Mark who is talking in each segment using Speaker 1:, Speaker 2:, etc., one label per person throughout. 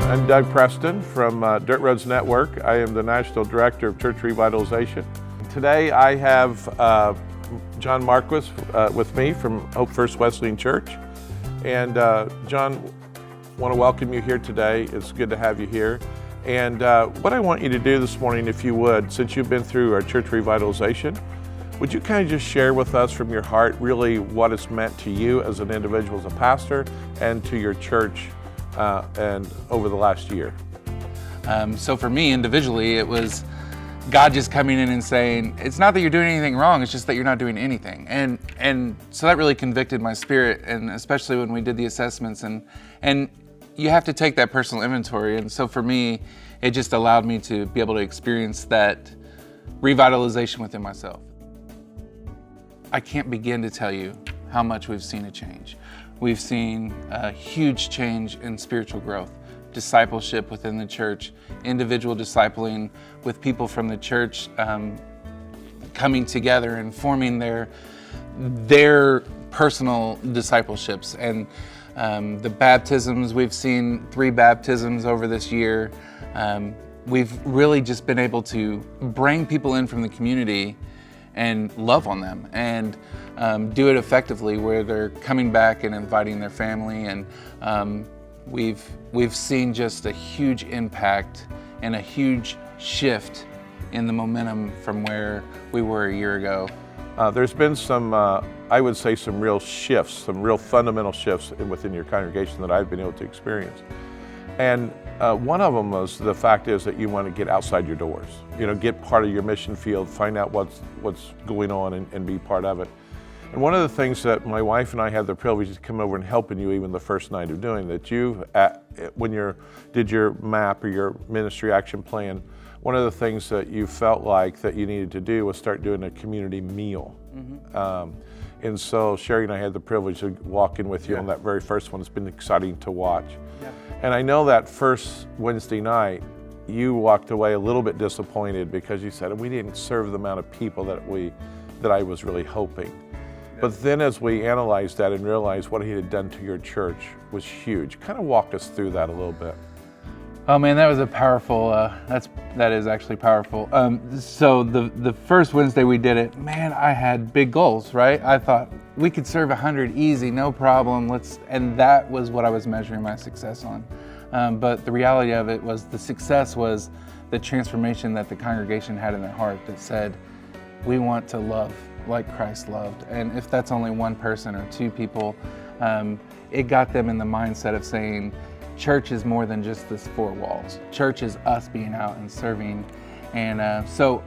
Speaker 1: I'm Doug Preston from Dirt Roads Network. I am the National Director of Church Revitalization. Today I have John Marquis with me from Hope First Wesleyan Church. And John, I want to welcome you here today. It's good to have you here. And what I want you to do this morning, if you would, since you've been through our church revitalization, would you kind of just share with us from your heart really what it's meant to you as an individual, as a pastor, and to your church and over the last year?
Speaker 2: So for me individually, it was God just coming in and saying, it's not that you're doing anything wrong, it's just that you're not doing anything. And so that really convicted my spirit, and especially when we did the assessments, and you have to take that personal inventory. And so for me, it just allowed me to be able to experience that revitalization within myself. I can't begin to tell you how much we've seen a change. We've seen a huge change in spiritual growth, discipleship within the church, individual discipling with people from the church coming together and forming their personal discipleships. And the baptisms, we've seen 3 baptisms over this year. We've really just been able to bring people in from the community and love on them and do it effectively, where they're coming back and inviting their family. And we've seen just a huge impact and a huge shift in the momentum from where we were a year ago.
Speaker 1: There's been some, I would say, some real shifts, some real fundamental shifts within your congregation that I've been able to experience. And one of them was the fact is that you want to get outside your doors, get part of your mission field, find out what's going on and be part of it. And one of the things that my wife and I had the privilege to come over and helping you even the first night of doing that, when you did your map or your ministry action plan, one of the things that you felt like that you needed to do was start doing a community meal. Mm-hmm. And so Sherry and I had the privilege of walking with you on that very first one. It's been exciting to watch. Yeah. And I know that first Wednesday night, you walked away a little bit disappointed because you said, we didn't serve the amount of people that I was really hoping. Yeah. But then as we analyzed that and realized what he had done to your church was huge. Kind of walk us through that a little bit.
Speaker 2: Oh man, that was a powerful, that is actually powerful. So the first Wednesday we did it, man, I had big goals, right? I thought we could serve 100 easy, no problem. And that was what I was measuring my success on. But the reality of it was the success was the transformation that the congregation had in their heart that said, we want to love like Christ loved. And if that's only one person or 2 people, it got them in the mindset of saying, church is more than just this 4 walls. Church is us being out and serving. And so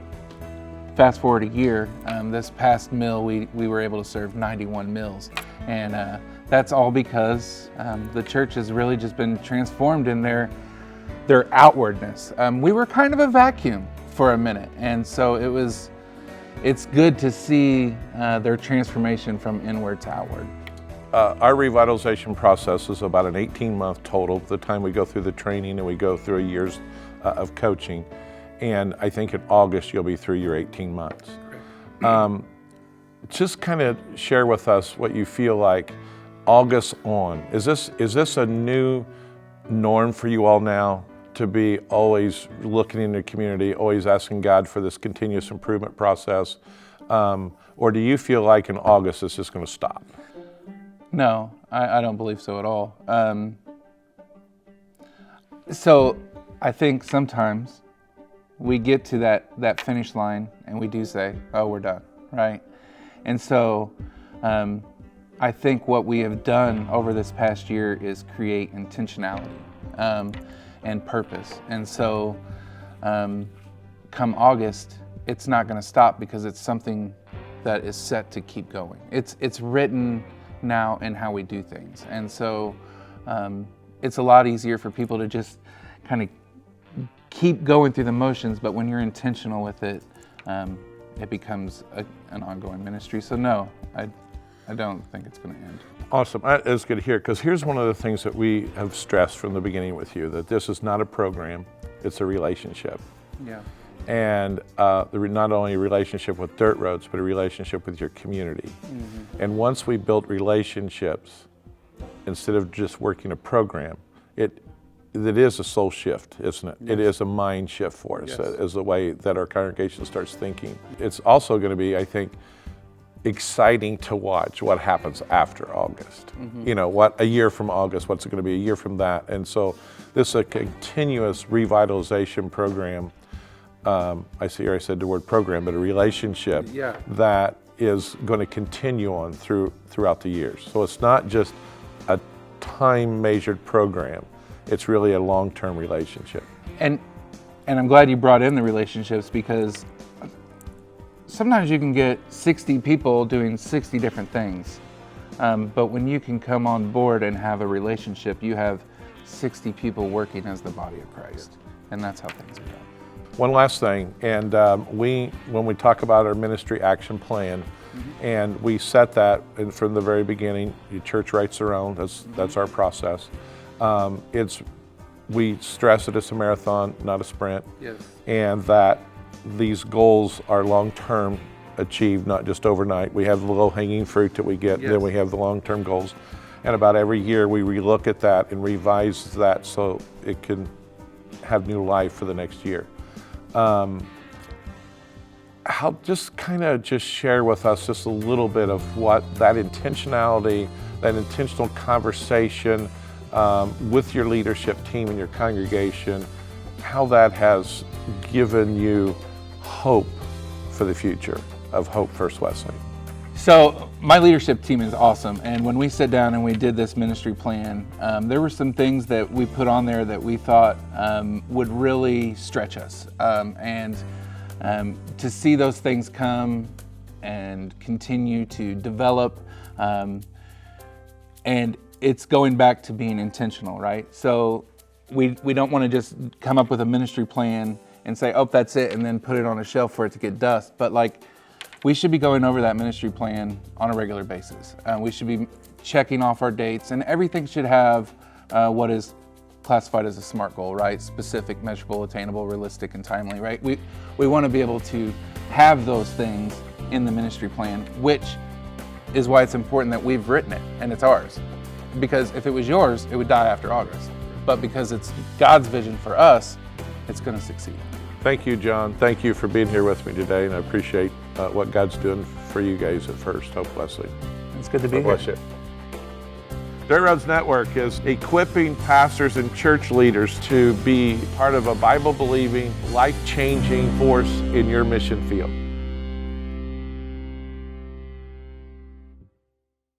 Speaker 2: fast forward a year, this past meal, we were able to serve 91 meals. And that's all because the church has really just been transformed in their outwardness. We were kind of a vacuum for a minute. And so it's good to see their transformation from inward to outward.
Speaker 1: Our revitalization process is about an 18-month total, the time we go through the training and we go through a year's of coaching. And I think in August you'll be through your 18 months. Just kind of share with us what you feel like August on. Is this a new norm for you all now, to be always looking in the community, always asking God for this continuous improvement process? Or do you feel like in August it's just going to stop?
Speaker 2: No, I don't believe so at all. So I think sometimes we get to that finish line and we do say, oh, we're done, right? And so I think what we have done over this past year is create intentionality and purpose. And so come August, it's not going to stop because it's something that is set to keep going. It's written now in how we do things. And so it's a lot easier for people to just kind of keep going through the motions, but when you're intentional with it, it becomes an ongoing ministry. So no, I don't think it's going to end.
Speaker 1: Awesome. It's good to hear, because here's one of the things that we have stressed from the beginning with you, that this is not a program, it's a relationship.
Speaker 2: Yeah.
Speaker 1: And not only a relationship with Dirt Roads, but a relationship with your community. Mm-hmm. And once we built relationships, instead of just working a program, it is a soul shift, isn't it? It is a mind shift for us,
Speaker 2: Yes.
Speaker 1: is the way that our congregation starts thinking. It's also going to be, I think, exciting to watch what happens after August. You know, what a year from August, what's it going to be a year from that? And so this is a continuous revitalization program. I said the word program, but a relationship
Speaker 2: Yeah.
Speaker 1: that is going to continue on throughout the years. So it's not just a time-measured program. It's really a long-term relationship.
Speaker 2: And I'm glad you brought in the relationships, because sometimes you can get 60 people doing 60 different things. But when you can come on board and have a relationship, you have 60 people working as the body of Christ. And that's how things are done.
Speaker 1: One last thing, and when we talk about our ministry action plan, and we set that from the very beginning, your church writes their own, that's our process. We stress that it's a marathon, not a sprint,
Speaker 2: Yes.
Speaker 1: and that these goals are long-term achieved, not just overnight. We have the low-hanging fruit that we get,
Speaker 2: Yes.
Speaker 1: then we have the long-term goals. And about every year we relook at that and revise that so it can have new life for the next year. How just share with us just a little bit of what that intentionality, that intentional conversation with your leadership team and your congregation, how that has given you hope for the future of Hope First Wesleyan.
Speaker 2: So my leadership team is awesome, and when we sat down and we did this ministry plan, there were some things that we put on there that we thought would really stretch us, and to see those things come and continue to develop, and it's going back to being intentional, right? So we don't want to just come up with a ministry plan and say, oh, that's it, and then put it on a shelf for it to get dust, but we should be going over that ministry plan on a regular basis. We should be checking off our dates, and everything should have what is classified as a SMART goal, right? Specific, measurable, attainable, realistic, and timely, right? We want to be able to have those things in the ministry plan, which is why it's important that we've written it and it's ours. Because if it was yours, it would die after August. But because it's God's vision for us, it's going to succeed.
Speaker 1: Thank you, John. Thank you for being here with me today, and I appreciate what God's doing for you guys at First Hope Wesleyan.
Speaker 2: It's good to be
Speaker 1: God bless
Speaker 2: here.
Speaker 1: you. Dirt Roads Network is equipping pastors and church leaders to be part of a Bible-believing, life-changing force in your mission field.